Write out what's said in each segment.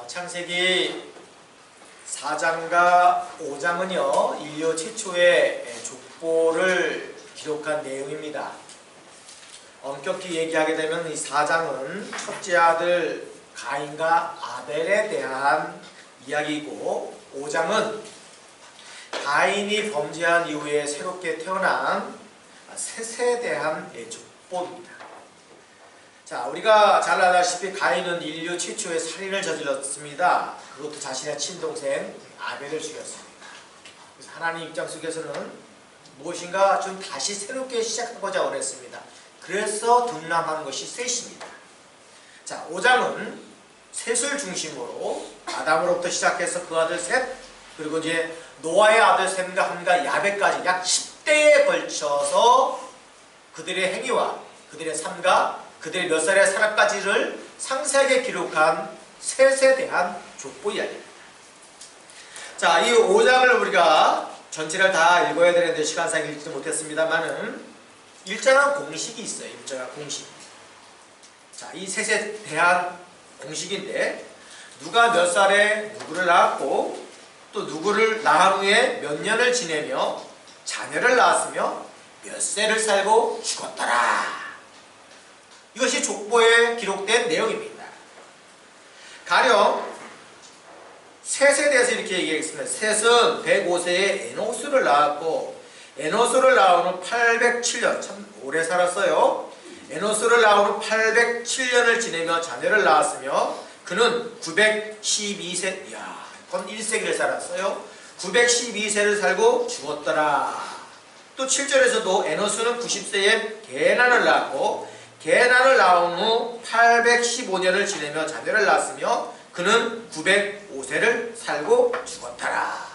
창세기 4장과 5장은요 인류 최초의 족보를 기록한 내용입니다. 엄격히 얘기하게 되면 이 4장은 첫째 아들 가인과 아벨에 대한 이야기이고, 5장은 가인이 범죄한 이후에 새롭게 태어난 셋에 대한 족보입니다. 자, 우리가 잘 알다시피 가인은 인류 최초의 살인을 저질렀습니다. 그것도 자신의 친동생 아벨을 죽였습니다. 그래서 하나님 입장 속에서는 무엇인가 좀 다시 새롭게 시작하고자 원했습니다. 그래서 등남한 것이 셋입니다. 자, 5장은 셋을 중심으로 아담으로부터 시작해서 그 아들 셋, 그리고 이제 노아의 아들 셈과 함과 야벳까지 약 10대에 걸쳐서 그들의 행위와 그들의 삶과 그들의 몇 살의 살아까지를 상세하게 기록한 셋에 대한 족보 이야기입니다. 자, 이 5장을 우리가 전체를 다 읽어야 되는데 시간상 읽지 못했습니다만은 일정한 공식이 있어요. 일정한 공식. 자, 이 셋에 대한 공식인데, 누가 몇 살에 누구를 낳았고 또 누구를 낳은 후에 몇 년을 지내며 자녀를 낳았으며 몇 세를 살고 죽었더라. 이것이 족보에 기록된 내용입니다. 가령 셋에 대해서 이렇게 얘기하겠습니다. 셋은 105세에 에노스를 낳았고, 에노스를 낳은 후 807년, 참 오래 살았어요. 에노스를 낳은 후 807년을 지내며 자녀를 낳았으며 그는 912세, 이야, 건 1세기를 살았어요. 912세를 살고 죽었더라. 또 7절에서도 에노스는 90세에 게난을 낳았고, 게난을 낳은 후 815년을 지내며 자녀를 낳았으며 그는 905세를 살고 죽었더라.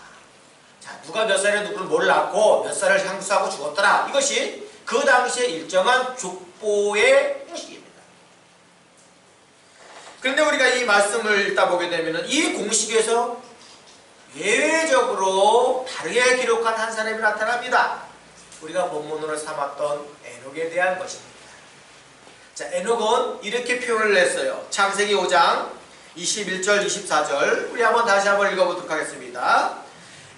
자, 누가 몇 살에 누구를 뭘 낳고 몇 살을 향수하고 죽었더라. 이것이 그 당시에 일정한 족보의 공식입니다. 그런데 우리가 이 말씀을 읽다 보게 되면 이 공식에서 예외적으로 다르게 기록한 한 사람이 나타납니다. 우리가 본문으로 삼았던 에녹에 대한 것입니다. 자, 에녹은 이렇게 표현을 했어요. 창세기 5장 21절 24절 우리 다시 한번 읽어보도록 하겠습니다.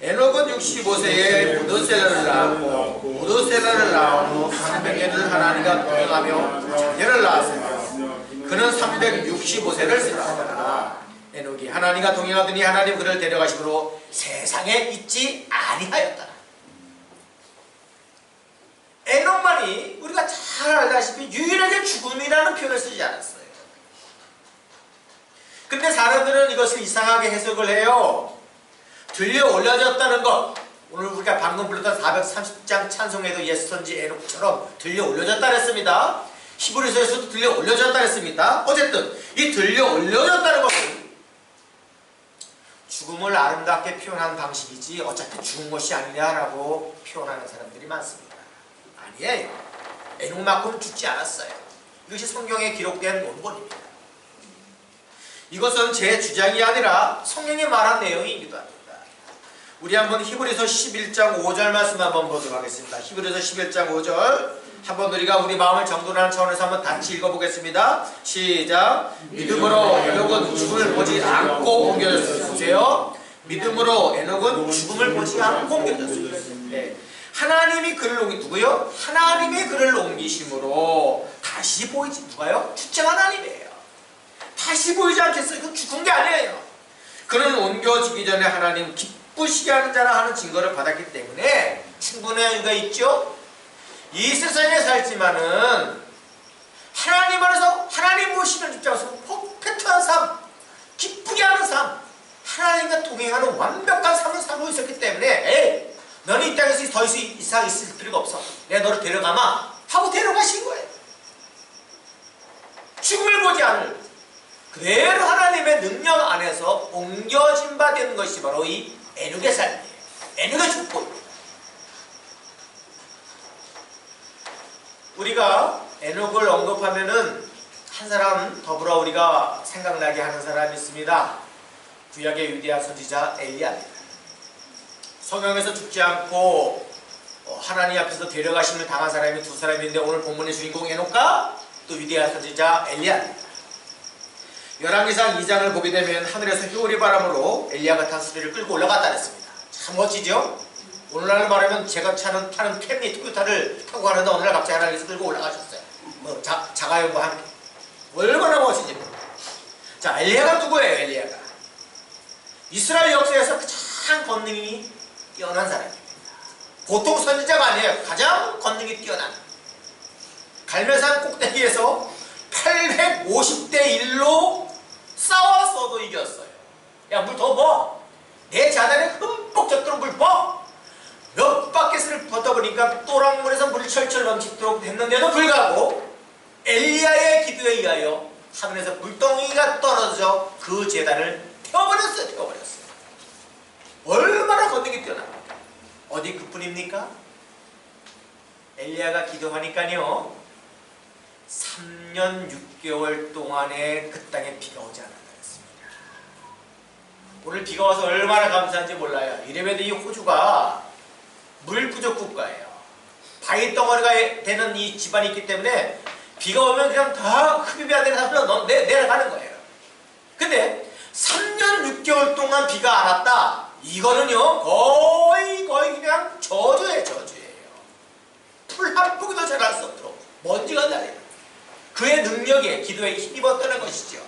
에녹은 65세에 무드셀라를 낳았고 무드셀라를 낳은 후 300년을 하나님과 동행하며 자녀를 낳았으며 그는 365세를 살았더라. 에녹이 하나님과 동행하더니 하나님 그를 데려가심으로 세상에 있지 아니하였더라. 에녹만이 우리가 잘 알다시피 유일하게 죽음이라는 표현을 쓰지 않았어요. 근데 사람들은 이것을 이상하게 해석을 해요. 들려 올려졌다는 것, 오늘 우리가 방금 불렀던 430장 찬송에도 예스턴지 에녹처럼 들려 올려졌다 그랬습니다. 히브리서에서도 들려 올려졌다 그랬습니다. 어쨌든 이 들려 올려졌다는 것은 죽음을 아름답게 표현한 방식이지 어차피 죽은 것이 아니냐라고 표현하는 사람들이 많습니다. 아니에요. 에녹만큼 죽지 않았어요. 이것이 성경에 기록된 원본입니다. 이것은 제 주장이 아니라 성경이 말한 내용이기도 합니다. 우리 한번 히브리서 11장 5절 말씀 한번 보도록 하겠습니다. 히브리서 11장 5절 한번 우리가 우리 마음을 정돈하는 차원에서 한번 같이 읽어보겠습니다. 시작. 믿음으로 에녹은 죽음을 보지 않고 옮겨졌어요. 보세요. 믿음으로 에녹은 죽음을 보지 않고 옮겨졌어요. 네. 하나님이 그를 누구요? 하나님이 그를 옮기심으로 다시 보이지. 누가요? 주체 하나님이에요. 다시 보이지 않겠어요? 그건 죽은 게 아니에요. 그는 옮겨지기 전에 하나님 기쁘시게 하는 자라 하는 증거를 받았기 때문에 충분한 이유가 있죠. 이 세상에 살지만은 하나님 안에서 하나님 모시는 입장에서 퍼펙트한 삶, 기쁘게 하는 삶, 하나님과 동행하는 완벽한 삶을 살고 있었기 때문에 에이, 너는 이 땅에서 더 이상 있을 필요가 없어. 내가 너를 데려가마 하고 데려가신 거예요. 죽음을 보지 않을 그대로 하나님의 능력 안에서 옮겨진 바 되는 것이 바로 이 에녹의 삶이에요. 에녹의 족보입니다. 우리가 에녹을 언급하면은 한 사람 더불어 우리가 생각나게 하는 사람이 있습니다. 구약의 위대한 선지자 엘리야입니다. 성경에서 죽지 않고 하나님 앞에서 데려가심을 당한 사람이 두 사람인데 오늘 본문의 주인공 에녹과 또 위대한 선지자 엘리야입니다. 열왕기상 2장을 보게 되면 하늘에서 효리 바람으로 엘리야가 탄 수레를 끌고 올라갔다 그랬습니다. 참 멋지죠? 오늘날 말하면 제가 타는 캠리 토요타를 타고 가는데 어느 날 갑자기 하나님께서 끌고 올라가셨어요. 자가용과 함께. 얼마나 멋진지. 자, 엘리야가 누구예요? 엘리야가 이스라엘 역사에서 가장 권능이 뛰어난 사람입니다. 보통 선지자가 아니에요. 가장 권능이 뛰어난. 갈멜산 꼭대기에서 850대 1로 싸웠어도 이겼어요. 야, 물 더 부어. 내 자단에 흠뻑 젖도록 물 부어. 몇 바켓을 걷어보니까 또랑물에서 물이 철철 넘치도록 됐는데도 불구하고 엘리야의 기도에 의하여 하늘에서 물덩이가 떨어져 그 제단을 태워버렸어요. 얼마나 권능이 뛰어납니까? 어디 그뿐입니까? 엘리야가 기도하니까요 3년 6개월 동안에 그 땅에 비가 오지 않았다 했습니다. 오늘 비가 와서 얼마나 감사한지 몰라요. 이래봬도 이 호주가 물 부족 국가예요. 바위 덩어리가 되는 이 집안이 있기 때문에 비가 오면 그냥 다 흡입이 안 되는 사람은 내려가는 거예요. 근데 3년 6개월 동안 비가 안 왔다. 이거는요 거의 그냥 저주예요. 풀 한 포기도 자랄 수 없도록 먼지가 날려요. 그의 능력에 기도에 힘입었다는 것이죠.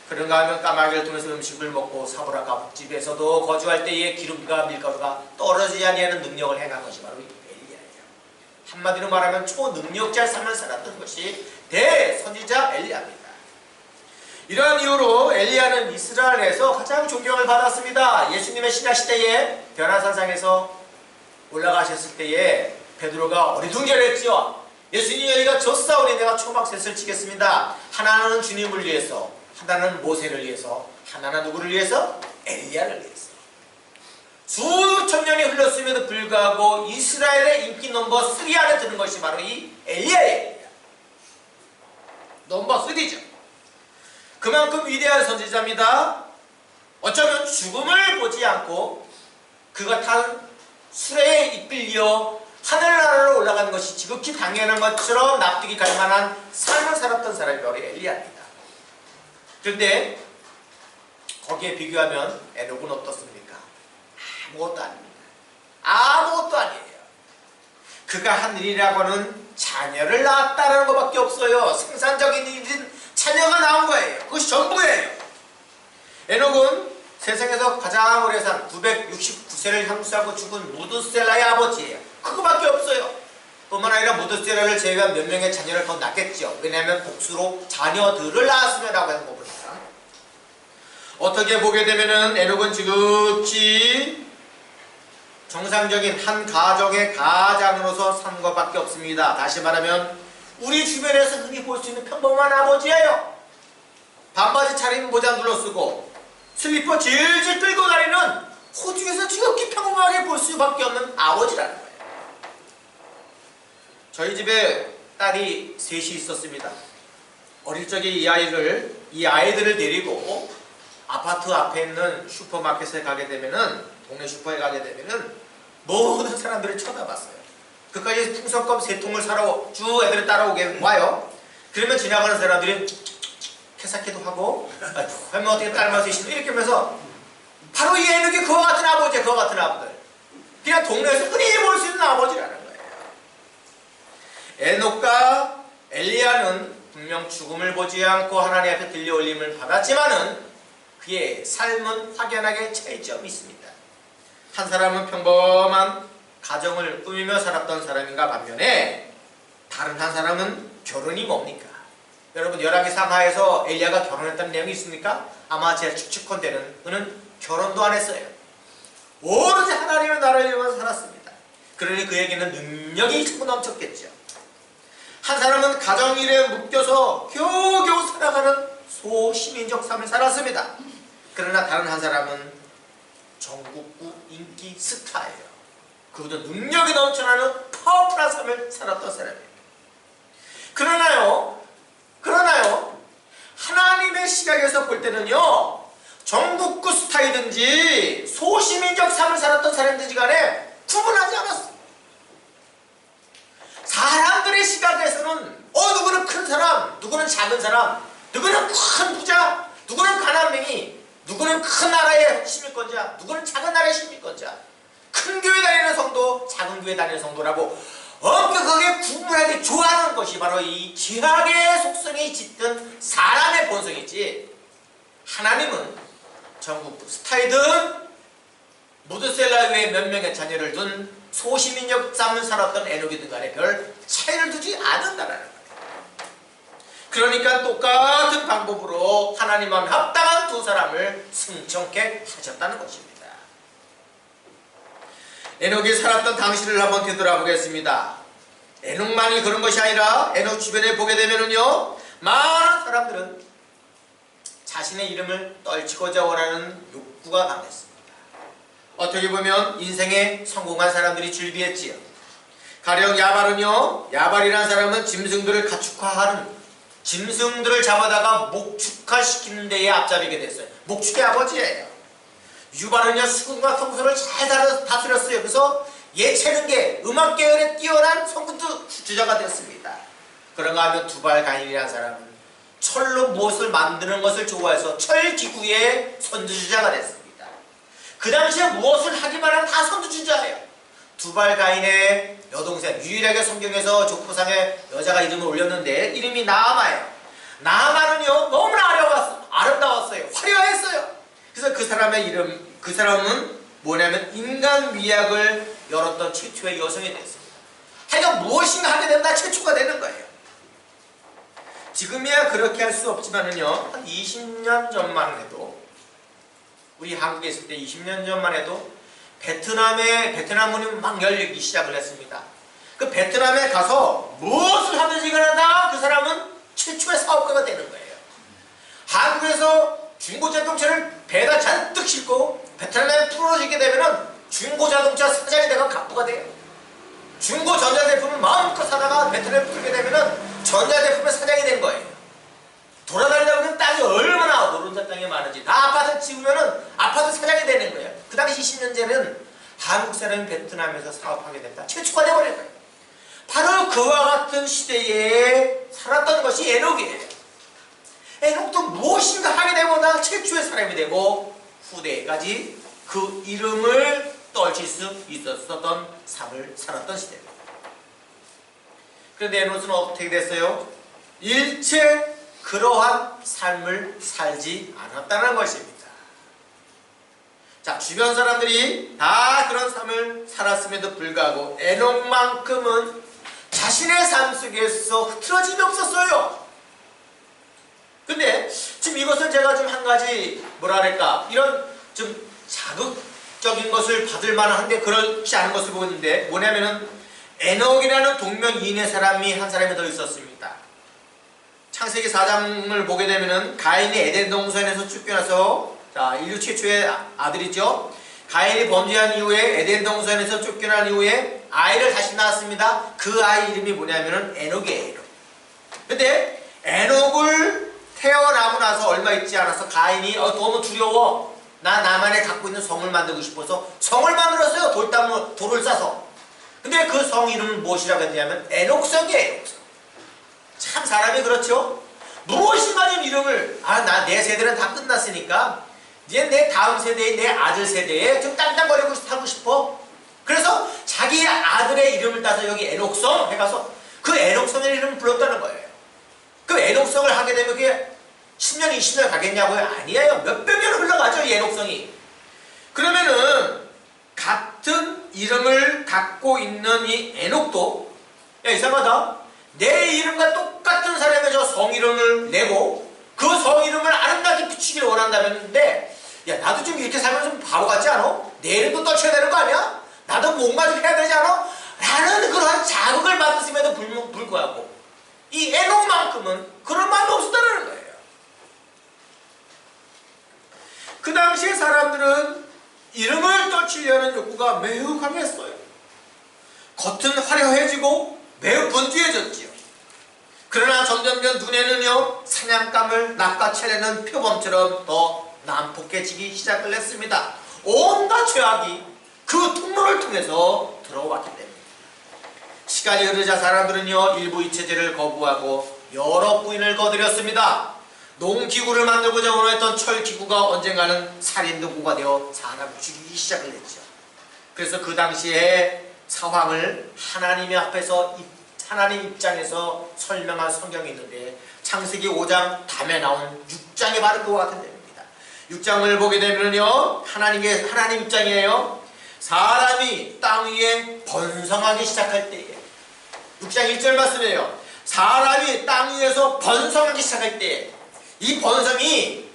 그런가 하면 까마귀를 통해서 음식을 먹고 사브라 가복집에서도 거주할 때에 기름과 밀가루가 떨어지지 아니하는 능력을 행한 것이 바로 엘리야예요. 한마디로 말하면 초능력자의 삶을 살았던 것이 대선지자 엘리야입니다. 이러한 이유로 엘리야는 이스라엘에서 가장 존경을 받았습니다. 예수님의 신약시대에 변화산상에서 올라가셨을 때에 베드로가 어리둥절했죠. 예수님, 여기가 졌사오니 내가 초막셋을 치겠습니다. 하나는 주님을 위해서, 하나는 모세를 위해서, 하나는 누구를 위해서? 엘리야를 위해서. 수천 년이 흘렀음에도 불구하고 이스라엘의 인기 넘버 3 안에 드는 것이 바로 이 엘리야예요. 넘버 3죠. 그만큼 위대한 선지자입니다. 어쩌면 죽음을 보지 않고 그가 탄 수레에 이끌려 하늘나라로 올라가는 것이 지극히 당연한 것처럼 납득이 갈 만한 삶을 살았던 사람이 바로 엘리야입니다. 그런데 거기에 비교하면 에녹은 어떻습니까? 아무것도 아닙니다. 아무것도 아니에요. 그가 한 일이라고는 자녀를 낳았다는 것밖에 없어요. 생산적인 일인 자녀가 나온 거예요. 그것이 전부예요. 에녹은 세상에서 가장 오래 산 969세를 향수하고 죽은 무드셀라의 아버지예요. 그거밖에 없어요. 뿐만 아니라 무드셀라를 제외한 몇 명의 자녀를 더 낳겠죠. 왜냐하면 복수로 자녀들을 낳았으면 라고 하는 거보니까. 어떻게 보게 되면은 에녹은 지극히 정상적인 한 가정의 가장으로서 산 것밖에 없습니다. 다시 말하면 우리 주변에서 흔히 볼 수 있는 평범한 아버지예요. 반바지 차림 모자 둘러쓰고 슬리퍼 질질 끌고 다니는 호주에서 지극히 평범하게 볼 수밖에 없는 아버지라는 거예요. 저희 집에 딸이 셋이 있었습니다. 어릴 적에 이 아이들을 데리고 아파트 앞에 있는 슈퍼마켓에 가게 되면은, 동네 슈퍼에 가게 되면은 모든 사람들이 쳐다봤어요. 그까지 풍선껌 3통을 사러 쭉 애들이 따라오게 와요. 그러면 지나가는 사람들이 캐사키도 하고, 할머니 어떻게 딸만 셋이네 이렇게 하면서, 바로 이 에녹이 그와 같은 아버지야. 그와 같은 아버들. 그냥 동네에서 흔히 볼 수 있는 아버지라는 거예요. 에녹과 엘리야는 분명 죽음을 보지 않고 하나님 앞에 들려 올림을 받았지만은 그의 삶은 확연하게 차이점이 있습니다. 한 사람은 평범한 가정을 꾸미며 살았던 사람인가 반면에 다른 한 사람은 결혼이 뭡니까? 여러분, 열왕기상 하에서 엘리야가 결혼했다는 내용이 있습니까? 아마 제 추측컨대는 그는 결혼도 안 했어요. 오로지 하나님의 나라를 위해서 살았습니다. 그러니 그에게는 능력이 자꾸 넘쳤겠죠. 한 사람은 가정일에 묶여서 겨우겨우 살아가는 소시민적 삶을 살았습니다. 그러나 다른 한 사람은 전국구 인기 스타예요. 그것도 능력이 넘쳐나는 파워풀한 삶을 살았던 사람이에요. 그러나요 하나님의 시각에서 볼 때는요, 전국구 스타이든지 소시민적 삶을 살았던 사람든지 간에 구분하지 않았어요. 사람들의 시각에서는 누구는 큰 사람, 누구는 작은 사람, 누구는 큰 부자, 누구는 가난맹이, 누구는 큰 나라의 시민권자, 누구는 작은 나라의 시민권자, 큰 교회 다니는 성도, 작은 교회 다니는 성도라고 엄격하게 구분하게 좋아하는 것이 바로 이 죄악의 속성이 짙은 사람의 본성이지, 하나님은 전국 스타이든 무드셀라유에 몇 명의 자녀를 둔 소시민역 삶을 살았던 에녹이든 간에 별 차이를 두지 않는다는 거예요. 그러니까 똑같은 방법으로 하나님과 합당한 두 사람을 승천케 하셨다는 것입니다. 에녹이 살았던 당시를 한번 되돌아보겠습니다. 에녹만이 그런 것이 아니라 에녹 주변에 보게 되면은요, 많은 사람들은 자신의 이름을 떨치고자 원하는 욕구가 강했습니다. 어떻게 보면 인생에 성공한 사람들이 즐비했지요. 가령 야발은요, 야발이라는 사람은 짐승들을 가축화하는, 짐승들을 잡아다가 목축화시키는 데에 앞잡이게 됐어요. 목축의 아버지예요. 유발은요, 수군과 성소를 잘 다스렸어요. 그래서 예체능계, 음악 계열에 뛰어난 선구주자가 되었습니다. 그런가 하면 두발 가인이라는 사람은 철로 무엇을 만드는 것을 좋아해서 철기구의 선두주자가 됐습니다. 그 당시에 무엇을 하기만 하면 다 선두주자예요. 두발 가인의 여동생, 유일하게 성경에서 족보상에 여자가 이름을 올렸는데 이름이 나아마예요. 나아마는요, 너무나 아름다웠어요. 화려했어요. 그래서 그 사람은 뭐냐면 인간 미학을 열었던 최초의 여성이 됐습니다. 하여간 무엇인가 하게 된다 최초가 되는 거예요. 지금이야 그렇게 할 수 없지만은요, 한 20년 전만 해도, 우리 한국에 있을 때 20년 전만 해도 베트남군이 막 열리기 시작을 했습니다. 그 베트남에 가서 무엇을 하든지 간에 그 사람은 최초의 사업가가 되는 거예요. 한국에서 중고자동차를 배에다 잔뜩 싣고 베트남에 풀어지게 되면은 중고자동차 사장이 되고 갑부가 돼요. 중고전자제품을 마음껏 사다가 베트남에 풀게 되면은 전자제품의 사장이 된 거예요. 돌아다니다 보면 땅이 얼마나 노른자 땅이 많은지, 다 아파트 지으면은 아파트 사장이 되는 거예요. 그 당시 10년 전에는 한국 사람이 베트남에서 사업하게 됐다 최초가 되어버린 거예요. 바로 그와 같은 시대에 살았던 것이 에녹이에요. 에녹도 무엇인가 하게 되고 최초의 사람이 되고 후대까지 그 이름을 떨칠 수 있었던 삶을 살았던 시대입니다. 그런데 에녹은 어떻게 됐어요? 일체 그러한 삶을 살지 않았다는 것입니다. 자, 주변 사람들이 다 그런 삶을 살았음에도 불구하고 에녹만큼은 자신의 삶 속에서 흐트러짐이 없었어요. 근데 지금 이것을 제가 좀 한 가지 뭐랄까 이런 좀 자극적인 것을 받을 만한데 그렇지 않은 것을 보고 있는데, 뭐냐면은 에녹이라는 동명이인의 사람이 한 사람이 더 있었습니다. 창세기 4장을 보게 되면은 가인이 에덴 동산에서 쫓겨나서, 자, 인류 최초의 아들이죠. 가인이 범죄한 이후에 에덴 동산에서 쫓겨난 이후에 아이를 다시 낳았습니다. 그 아이 이름이 뭐냐면은 에녹이에요. 근데 에녹을 태어나고 나서 얼마 있지 않아서 가인이 너무 두려워, 나만의 갖고 있는 성을 만들고 싶어서 성을 만들었어요. 돌을 싸서. 근데 그 성 이름은 무엇이라고 했냐면 에녹성이에요. 에녹성. 참 사람이 그렇죠. 무엇인가는 이름을, 내 세대는 다 끝났으니까 이제 내 다음 세대의 내 아들 세대에 좀 땅땅거리고 하고 싶어. 그래서 자기 아들의 이름을 따서 여기 에녹성 해가서 그 에녹성의 이름을 불렀다는 거예요. 그 에녹성을 하게 되면 그게 10년, 20년 가겠냐고요? 아니에요. 몇백 년 흘러가죠, 이 에녹성이. 그러면은 같은 이름을 갖고 있는 이 에녹도, 야, 이상하다. 내 이름과 똑같은 사람의 저 성 이름을 내고 그 성 이름을 아름답게 붙이기를 원한다는데, 야, 나도 좀 이렇게 살면 좀 바보 같지 않아? 내 이름도 떨쳐야 되는 거 아니야? 나도 뭔가 좀 해야 되지 않아? 라는 그런 자극을 받았음에도 불구하고 이 에녹만큼은 그런 마음이 없었다는 거예요. 그 당시에 사람들은 이름을 떨치려는 욕구가 매우 강했어요. 겉은 화려해지고 매우 분주해졌지요. 그러나 점점점 눈에는요, 사냥감을 낚아채려는 표범처럼 더 난폭해지기 시작을 했습니다. 온갖 죄악이 그 통로를 통해서 들어왔기 때문입니다. 시간이 흐르자 사람들은요, 일부 이체제를 거부하고 여러 부인을 거드렸습니다. 농기구를 만들고자 원했던 철기구가 언젠가는 살인도구가 되어 사람을 죽이기 시작을 했죠. 그래서 그 당시에 상황을 하나님 입장에서 설명한 성경이 있는데 창세기 5장 다음에 나온 6장에 바로 그와 같은 내용입니다. 6장을 보게 되면요, 하나님 입장이에요. 사람이 땅 위에 번성하기 시작할 때에, 6장 1절 말씀이에요. 사람이 땅 위에서 번성하기 시작할 때에, 이 번성이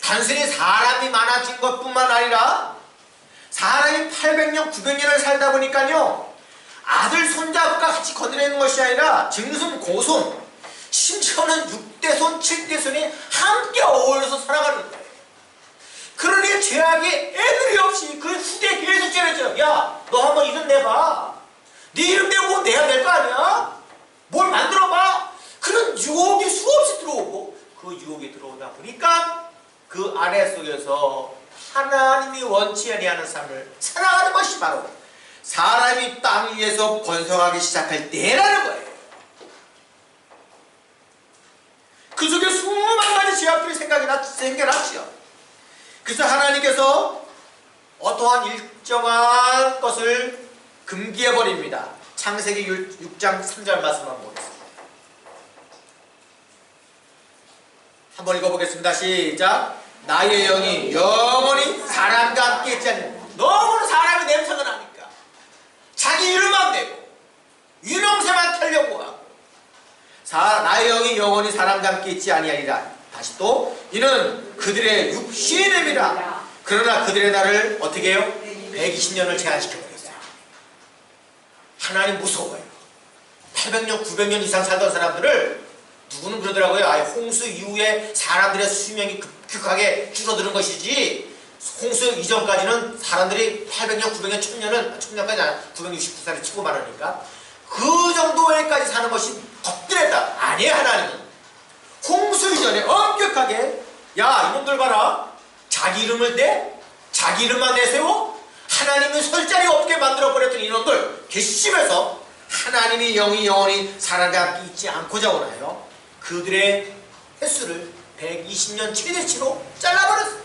단순히 사람이 많아진 것뿐만 아니라 사람이 800년, 900년을 살다 보니까요, 아들, 손자가 같이 거느리는 것이 아니라 증손, 고손, 심지어는 6대손, 7대손이 함께 어울려서 살아가는 거예요. 그러니 죄악이 애들이 없이 그 후대에 계속 전해져. 야, 너 한번 이름 내봐. 네 이름 내고 내야 될 거 아니야? 뭘 만들어봐. 그런 유혹이 수없이 들어오고, 그 유혹이 들어오다 보니까 그 아래 속에서 하나님이 원치 아니하는 삶을 살아가는 것이 바로 사람이 땅 위에서 번성하기 시작할 때라는 거예요. 그 속에 수만 가지 죄악들이 생겨났지요. 그래서 하나님께서 어떠한 일정한 것을 금기해버립니다. 창세기 6장 3절 말씀 한번 보겠습니다. 한번 읽어보겠습니다. 시작. 나의 영이 영원히 사람과 함께 있지 않는, 너무나 사람의 냄새가 나니까 자기 이름만 내고 유명세만 털려고 하고, 나의 영이 영원히 사람과 함께 있지 아니하리라. 다시 또 이는 그들의 육신이 됨이라. 그러나 그들의 날을 어떻게 해요? 120년을 제한시켜버렸어요. 하나님 무서워요. 800년 900년 이상 살던 사람들을 누구는 그러더라고요. 홍수 이후에 사람들의 수명이 급격하게 줄어드는 것이지, 홍수 이전까지는 사람들이 800년 900년 1000년까지 아니라 969살이 치고 많으니까 그 정도에까지 사는 것이 겁들했다. 아니에요. 하나님은 홍수 이전에 엄격하게, 야 이놈들 봐라, 자기 이름을 내? 자기 이름만 내세워? 하나님은 설 자리 없게 만들어버렸던 이놈들 괘씸해서 하나님이 영이 영원히 사람과 함께 있지 않고자 원하여 그들의 횟수를 120년 최대치로 잘라버렸어요.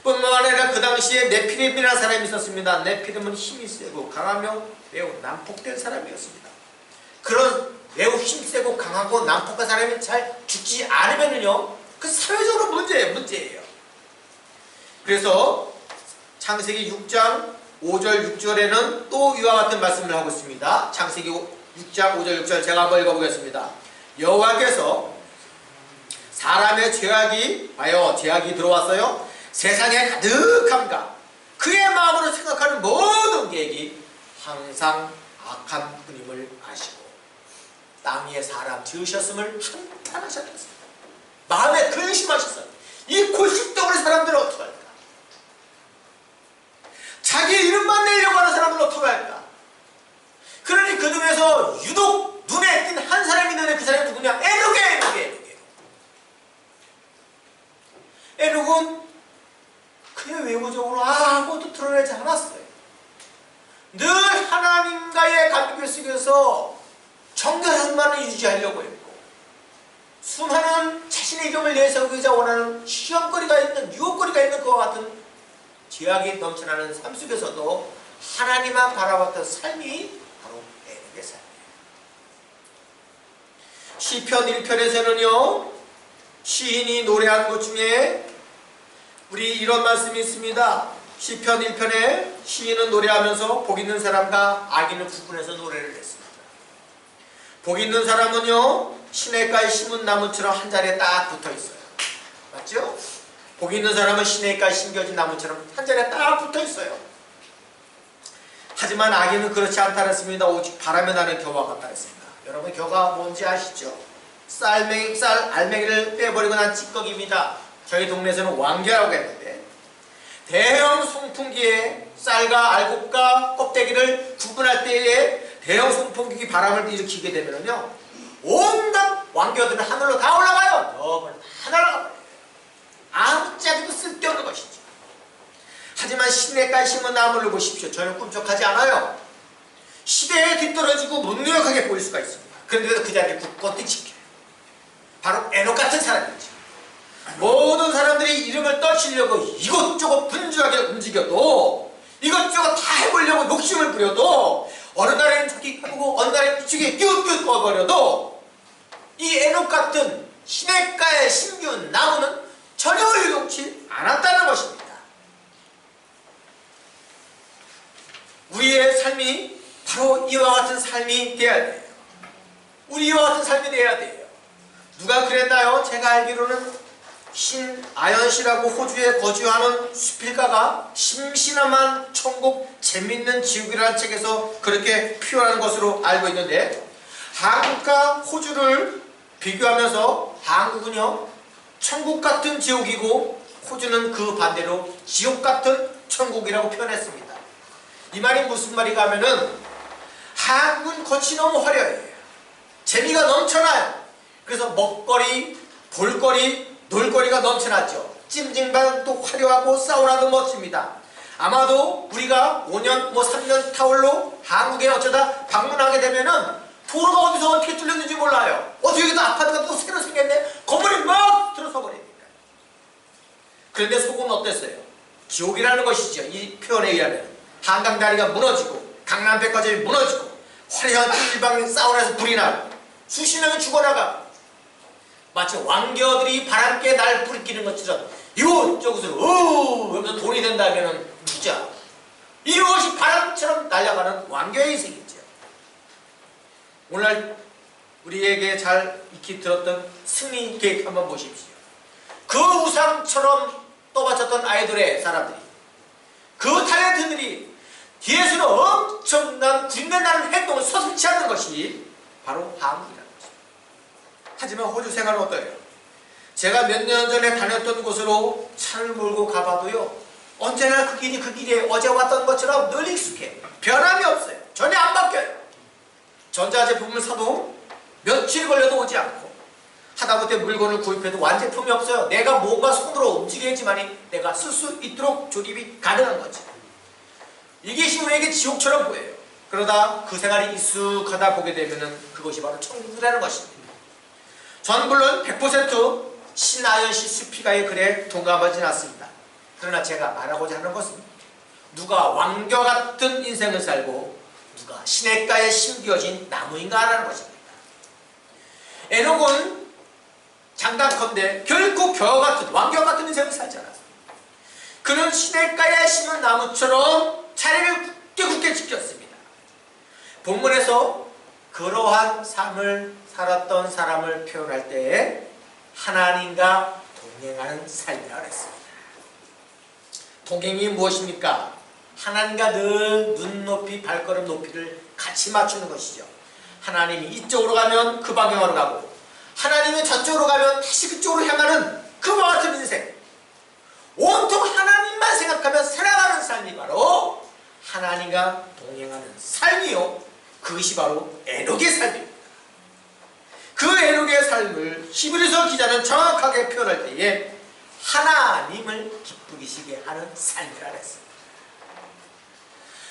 뿐만 아니라 그 당시에 네피림이라는 사람이 있었습니다. 네피림은 힘이 세고 강하며 매우 난폭된 사람이었습니다. 그런 매우 힘세고 강하고 난폭한 사람이 잘 죽지 않으면요, 그 사회적으로 문제예요. 그래서 창세기 6장 5절 6절에는 또 이와 같은 말씀을 하고 있습니다. 창세기 6장 5절 6절 제가 한번 읽어보겠습니다. 여호와께서 사람의 죄악이 들어왔어요. 세상에 가득함과 그의 마음으로 생각하는 모든 계획이 항상 악한 분임을 아시고 땅 위에 사람 지으셨음을 한탄하셨습니다. 마음에 근심하셨어요. 이 골칫덩어리 사람들은 어떻게 할까? 자기 이름만 내려고 하는 사람은 어떻게 할까? 그러니 그 중에서 유독 눈에 띈 한 사람이 있는데 그 사람이 누구냐? 에녹은 그의 외모적으로 아무것도 드러내지 않았어요. 늘 하나님과의 관계 속에서 정결함만을 유지하려고 했고, 수많은 자신의 이름을 내세우고자 원하는 시험거리가 있는, 유혹거리가 있는 그와 같은 죄악이 넘쳐나는 삶 속에서도 하나님만 바라봤던 삶이 바로 에녹의 삶이에요. 시편 1편에서는요, 시인이 노래한 것 중에 우리 이런 말씀이 있습니다. 시편 1편에 시인은 노래하면서 복 있는 사람과 악인을 구분해서 노래를 했습니다. 복 있는 사람은요, 시냇가에 심은 나무처럼 한 자리에 딱 붙어 있어요. 맞죠? 복 있는 사람은 시냇가에 심겨진 나무처럼 한 자리에 딱 붙어 있어요. 하지만 악인은 그렇지 않다 그랬습니다. 오직 바람에 나는 겨와 같다 그랬습니다. 여러분, 겨가 뭔지 아시죠? 알맹이를 빼버리고 난 찌꺼기입니다. 저희 동네에서는 왕겨라고 했는데, 대형 송풍기에 쌀과 알곡과 껍데기를 구분할 때에 대형 송풍기 바람을 일으키게 되면요, 온갖 왕겨들은 하늘로 다 올라가요. 여러분, 다 날아가버려요. 아무짝에도 쓸데없는 것이죠. 하지만 시냇가에 심은 나무를 보십시오. 전혀 꿈쩍하지 않아요. 시대에 뒤떨어지고 무능력하게 보일 수가 있습니다. 그런데도 그 자리에 굳건히 지켜요. 바로 에녹 같은 사람이지. 모든 사람들이 이름을 떨치려고 이것저것 분주하게 움직여도 이것저것 다 해보려고 욕심을 부려도 어느 날에는 저기 해보고 어느 날에는 이쪽에 끼웃끼웃 꺼버려도 이 에녹 같은 시냇가에 심기운 나무는 전혀 의동치 않았다는 것입니다. 우리의 삶이 바로 이와 같은 삶이 되어야 돼요. 우리와 같은 삶이 되어야 돼요. 누가 그랬나요? 제가 알기로는 신아연씨라고 호주에 거주하는 수필가가 심신함한 천국 재밌는 지옥이라는 책에서 그렇게 표현하는 것으로 알고 있는데, 한국과 호주를 비교하면서 한국은요 천국 같은 지옥이고 호주는 그 반대로 지옥 같은 천국이라고 표현했습니다. 이 말이 무슨 말인가 하면은 한국은 겉이 너무 화려해요. 재미가 넘쳐나요. 그래서 먹거리, 볼거리, 놀거리가 넘쳐나죠. 찜질방도 화려하고 사우나도 멋집니다. 아마도 우리가 5년, 3년 타월로 한국에 어쩌다 방문하게 되면은 도로가 어디서 어떻게 뚫렸는지 몰라요. 여기도 아파트가 또 새로 생겼네. 건물이 막 들어서 버립니다. 그런데 속은 어땠어요? 지옥이라는 것이죠. 이 표현에 의하면 한강다리가 무너지고 강남백화점이 무너지고 화려한 찜질방 사우나에서 불이 나고 수십 명이 죽어나가고 마치 왕겨들이 바람께 날 부리끼는 것처럼 이곳저곳으로 여기서 돈이 된다면 투자, 이것이 바람처럼 날아가는 왕겨의 인생이죠. 오늘 우리에게 잘 익히 들었던 승리 계획 한번 보십시오. 그 우상처럼 떠받쳤던 아이돌의 사람들이, 그 탤런트들이 뒤에서는 엄청난 군대나는 행동을 서슴지 않는 것이 바로 한국이라는 것입니다. 하지만 호주 생활은 어떠해요? 제가 몇 년 전에 다녔던 곳으로 차를 몰고 가봐도요, 언제나 그 길이 어제 왔던 것처럼 늘 익숙해. 변함이 없어요. 전혀 안 바뀌어요. 전자제품을 사도 며칠 걸려도 오지 않고, 하다못해 물건을 구입해도 완제품이 없어요. 내가 뭔가 손으로 움직여야지만이 내가 쓸 수 있도록 조립이 가능한 거지. 이것이 우리에게 지옥처럼 보여요. 그러다 그 생활이 익숙하다 보게 되면은 그것이 바로 천국이라는 것입니다. 저는 물론 100% 신아연씨 수필가의 글에 동감하지 않습니다. 그러나 제가 말하고자 하는 것은 누가 왕겨 같은 인생을 살고 누가 시냇가에 심겨진 나무인가 하는 것입니다. 에녹은 장단컨대 결코 겨와 같은 왕겨 같은 인생을 살지 않았습니다. 그는 시냇가에 심은 나무처럼 자리를 굳게 지켰습니다. 본문에서 그러한 삶을 살았던 사람을 표현할 때에 하나님과 동행하는 삶이라고 했습니다. 동행이 무엇입니까? 하나님과 늘 눈높이, 발걸음 높이를 같이 맞추는 것이죠. 하나님이 이쪽으로 가면 그 방향으로 가고, 하나님이 저쪽으로 가면 다시 그쪽으로 향하는 그와 같은 인생, 온통 하나님만 생각하며 살아가는 삶이 바로 하나님과 동행하는 삶이요, 그것이 바로 에녹의 삶입니다. 그 에녹의 삶을 히브리서 기자는 정확하게 표현할 때에 하나님을 기쁘시게 하는 삶이라 했습니다.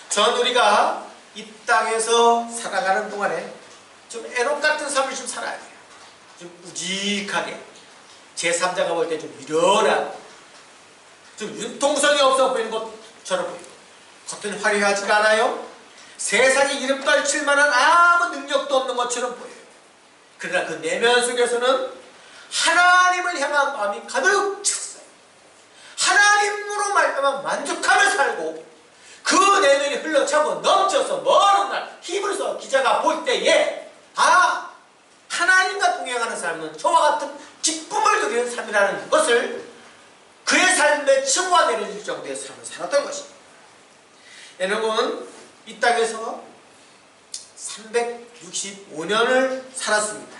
전 우리가 이 땅에서 살아가는 동안에 좀 에녹 같은 삶을 좀 살아야 돼요. 좀 우직하게, 제3자가 볼 때 좀 미련하고 좀 융통성이 없어 보이는 것처럼 보여요. 겉은 화려하지가 않아요. 세상에 이름 떨칠 만한 아무 능력도 없는 것처럼 보여요. 그러나 그 내면 속에서는 하나님을 향한 마음이 가득 찼어요. 하나님으로 말미암아 만족하며 살고, 그 내면이 흘러차고 넘쳐서 먼 날 히브리서 기자가 볼 때에 하나님과 동행하는 삶은 저와 같은 기쁨을 누리는 삶이라는 것을 그의 삶에 층화 내려질 정도의 삶을 살았던 것입니다. 에녹은 이 땅에서 365년을 살았습니다.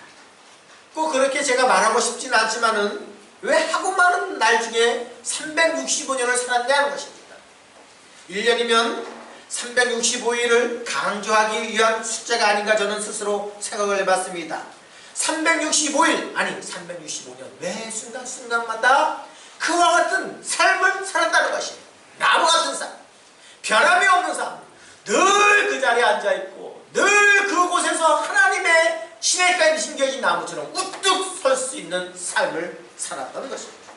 꼭 그렇게 제가 말하고 싶지는 않지만은 왜 하고 많은 날 중에 365년을 살았냐는 것입니다. 1년이면 365일을 강조하기 위한 숫자가 아닌가 저는 스스로 생각을 해봤습니다. 365일, 아니 365년 매 순간순간마다 그와 같은 삶을 살았다는 것입니다. 나무 같은 삶, 변함이 없는 삶, 늘 그 자리에 앉아있고 늘 그곳에서 하나님의 시냇가에 심겨진 나무처럼 우뚝 설 수 있는 있는 삶을 살았던 것입니다.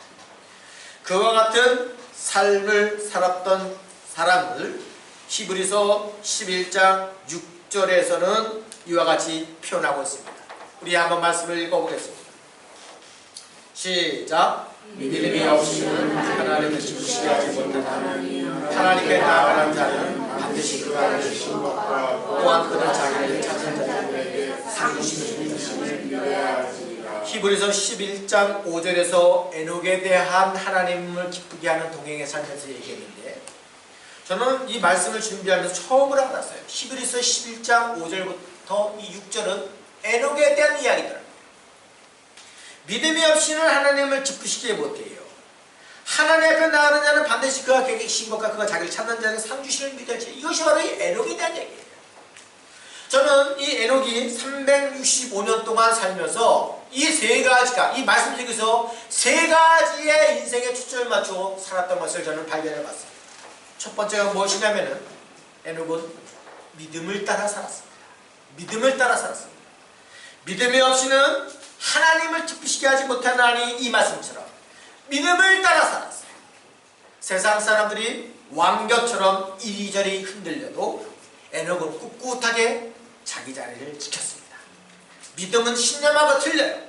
그와 같은 삶을 살았던 사람을 히브리서 11장 6절에서는 이와 같이 표현하고 있습니다. 우리 한번 말씀을 읽어보겠습니다. 시작. 믿음이 없이는 하나님을 기쁘시게 하지 못하나 하나님께 나아가는 자는 반드시 그가 주신 것과 또한 그는 자기를 찾는 자들에게 상 주시는 것을 믿어야 하니라. 히브리서 11장 5절에서 에녹에 대한 하나님을 기쁘게 하는 동행에 살면서 얘기했는데, 저는 이 말씀을 준비하면서 처음으로 알았어요. 히브리서 11장 5절부터 이 6절은 에녹에 대한 이야기더라고요. 믿음이 없이는 하나님을 기쁘시게 못해요. 하나님 앞에 나가는 자는 반드시 그가 계신 것과 그가 자기를 찾는 자에게 상 주시는 믿을지. 이것이 바로 이 에녹에 대한 얘기예요. 저는 이 에녹이 365년 동안 살면서 이 세 가지가, 이 말씀 중에서 세 가지의 인생에 초점을 맞추고 살았던 것을 저는 발견해 봤습니다. 첫 번째가 무엇이냐면은 에녹은 믿음을 따라 살았습니다. 믿음을 따라 살았습니다. 믿음이 없이는 하나님을 기쁘시게 하지 못하나니, 이 말씀처럼 믿음을 따라 살았어요. 세상 사람들이 왕겨처럼 이리저리 흔들려도 에녹은 꿋꿋하게 자기 자리를 지켰습니다. 믿음은 신념하고 틀려요.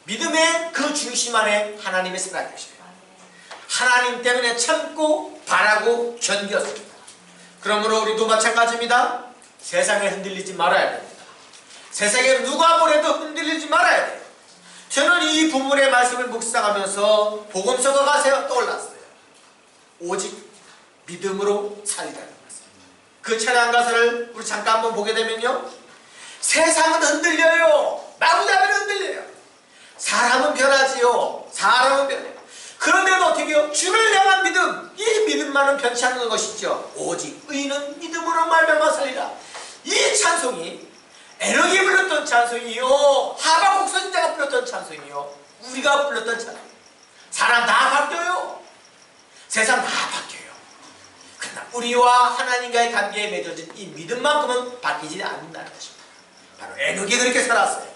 믿음의 그 중심 안에 하나님이 살아 계십니다. 하나님 때문에 참고 바라고 견뎠습니다. 그러므로 우리도 마찬가지입니다. 세상에 흔들리지 말아야 됩니다. 세상에 누가 뭐래도 흔들리지 말아야 돼요. 저는 이 부분의 말씀을 묵상하면서 복음서가가 떠올랐어요. 오직 믿음으로 살리라는 말씀. 그 찬양 가사를 우리 잠깐 한번 보게 되면요, 세상은 흔들려요. 마구잡이는 흔들려요. 사람은 변하지요. 사람은 변해요. 그런데도 어떻게 해요? 주를 향한 믿음, 이 믿음만은 변치 않는 것이죠. 오직 의인은 믿음으로 말미암아 살리라. 이 찬송이 에녹이 불렀던 찬송이요, 하박국 선지자가 불렀던 찬송이요, 우리가 불렀던 찬송. 사람 다 바뀌어요. 세상 다 바뀌어요. 그러나 우리와 하나님과의 관계에 맺어진 이 믿음만큼은 바뀌지 않는다는 것입니다. 바로 에녹이 그렇게 살았어요.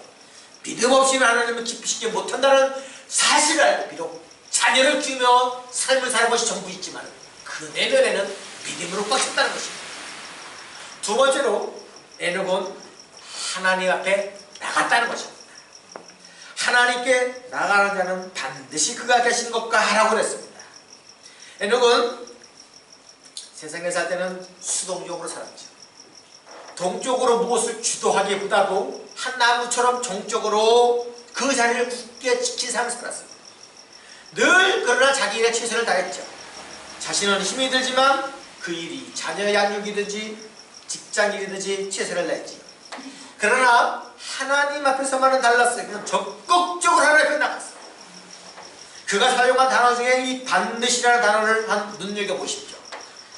믿음 없이는 하나님을 기쁘시게 못한다는 사실을 알고 비록 자녀를 키우며 삶을 사는 것이 전부있지만 그 내면에는 믿음으로 꽉 찼다는 것입니다. 두 번째로 에녹은 하나님 앞에 나갔다는 것입니다. 하나님께 나가는 자는 반드시 그가 계신 것과 하라고 그랬습니다. 에녹은 세상에 살 때는 수동적으로 살았죠. 동적으로 무엇을 주도하기보다도 한 나무처럼 정적으로 그 자리를 굳게 지킨 삶을 살았습니다. 늘 그러나 자기 일에 최선을 다했죠. 자신은 힘이 들지만 그 일이 자녀 양육이든지 직장일이든지 최선을 다했죠. 그러나 하나님 앞에서만은 달랐어요. 그냥 적극적으로 하나님 앞에 나갔어요. 그가 사용한 단어 중에 이 반드시라는 단어를 눈여겨보십시오.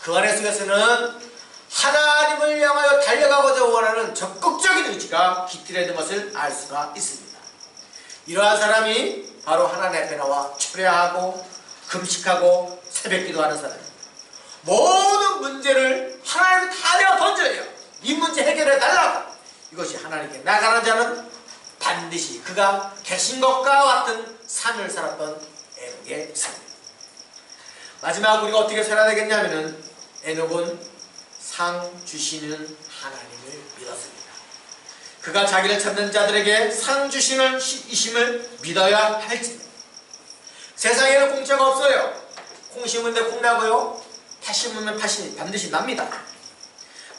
그 안에 속에서는 하나님을 향하여 달려가고자 원하는 적극적인 의지가 깃들어 있는 것을 알 수가 있습니다. 이러한 사람이 바로 하나님 앞에 나와 철야하고 금식하고 새벽기도하는 사람입니다. 모든 문제를 하나님께 다 내어 던져요. 이 문제 해결해 달라고. 이것이 하나님께 나가는 자는 반드시 그가 계신 것과 같은 삶을 살았던 에녹의 삶입니다. 마지막 우리가 어떻게 살아야 되겠냐면은 에녹은 상 주시는 하나님을 믿었습니다. 그가 자기를 찾는 자들에게 상 주시는 이심을 믿어야 할지입니다. 세상에는 공짜가 없어요. 콩 심은 데 콩 나고요, 팥 심으면 팥이 반드시 납니다.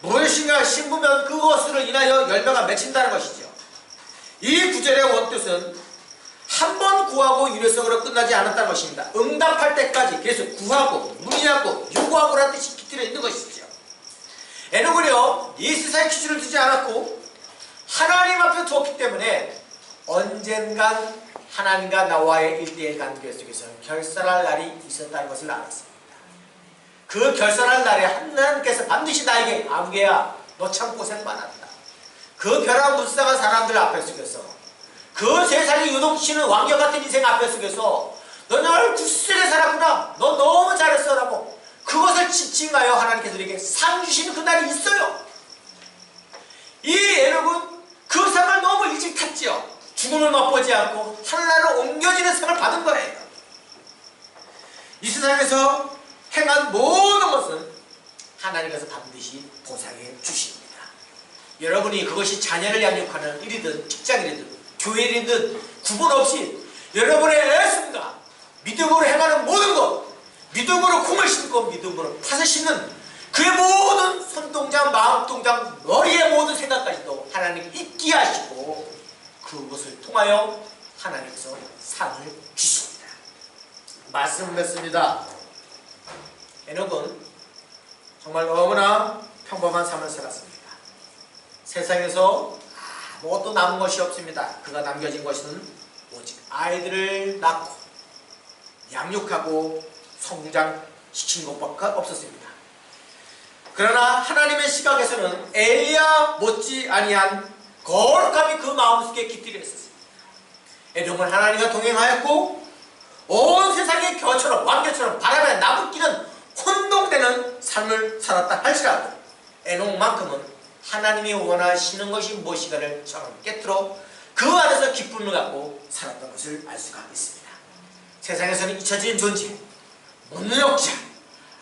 무엇인가 심으면 그것으로 인하여 열매가 맺힌다는 것이죠. 이 구절의 원뜻은 한 번 구하고 일회성으로 끝나지 않았다는 것입니다. 응답할 때까지 계속 구하고 문의하고 요구하고라는 뜻이 깃들어 있는 것이죠. 에녹은요, 이 세상에 기준을 두지 않았고 하나님 앞에 두었기 때문에 언젠간 하나님과 나와의 일대의 관계 속에서 결산할 날이 있었다는 것을 알았습니다. 그 결산할 날에 하나님께서 반드시 나에게 아무개야 너 참 고생 많았다. 그 벼랑불쌍한 사람들 앞에 속에서 그 세상이 요동치는 왕겨같은 인생 앞에 속에서 너 늘 굳세게 살았구나, 너 너무 잘했어 라고 그것을 지칭하여 하나님께서 우리에게 상 주시는 그날이 있어요. 이 에녹은 그 상을 너무 일찍 탔지요. 죽음을 맛보지 않고 하늘나라로 옮겨지는 상을 받은 거예요. 이 세상에서 행한 모든 것은 하나님께서 반드시 보상해 주십니다. 여러분이 그것이 자녀를 양육하는 일이든 직장이든 교회이든 구분 없이 여러분의 애씀과 믿음으로 행하는 모든 것, 믿음으로 콩을 심고 믿음으로 팥을 심는 그의 모든 손동작, 마음동작, 머리의 모든 생각까지도 하나님께 있게 하시고 그것을 통하여 하나님께서 상을 주십니다. 말씀을 맺습니다. 에녹은 정말 너무나 평범한 삶을 살았습니다. 세상에서 아무것도 남은 것이 없습니다. 그가 남겨진 것은 오직 아이들을 낳고 양육하고 성장시킨 것밖에 없었습니다. 그러나 하나님의 시각에서는 엘리야 못지 아니한 거룩함이 그 마음속에 깃들여 있었습니다. 에녹은 하나님과 동행하였고 온 세상의 겨처럼 왕겨처럼 바람에 나부끼는 혼동되는 삶을 살았다 할지라도 에녹만큼은 하나님이 원하시는 것이 무엇인가를 정확히 깨트려 그 안에서 기쁨을 갖고 살았던 것을 알 수가 있습니다. 세상에서는 잊혀진 존재, 무능력자,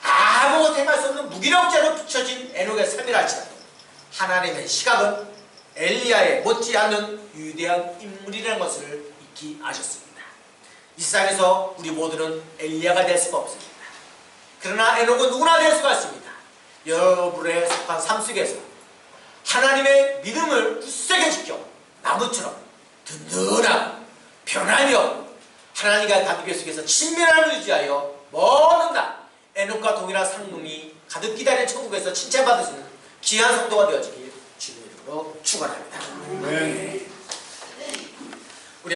아무것도 행할 수 없는 무기력자로 비춰진 에녹의 삶이라 할지라도 하나님의 시각은 엘리야에 못지않은 위대한 인물이라는 것을 잊기 하셨습니다. 이 세상에서 우리 모두는 엘리야가 될 수가 없습니다. 그러나 에녹은 누구나 될 수가 있습니다. 여러분의 속한 삶 속에서 하나님의 믿음을 굳세게 지켜 나무처럼 든든하고 변함이 없고 하나님과 관계 속에서 친밀함을 유지하여 먼 날 에녹과 동일한 상lum이 가득 기다리는 천국에서 칭찬받으시는 귀한 성도가 되어지길 주님으로 축원합니다.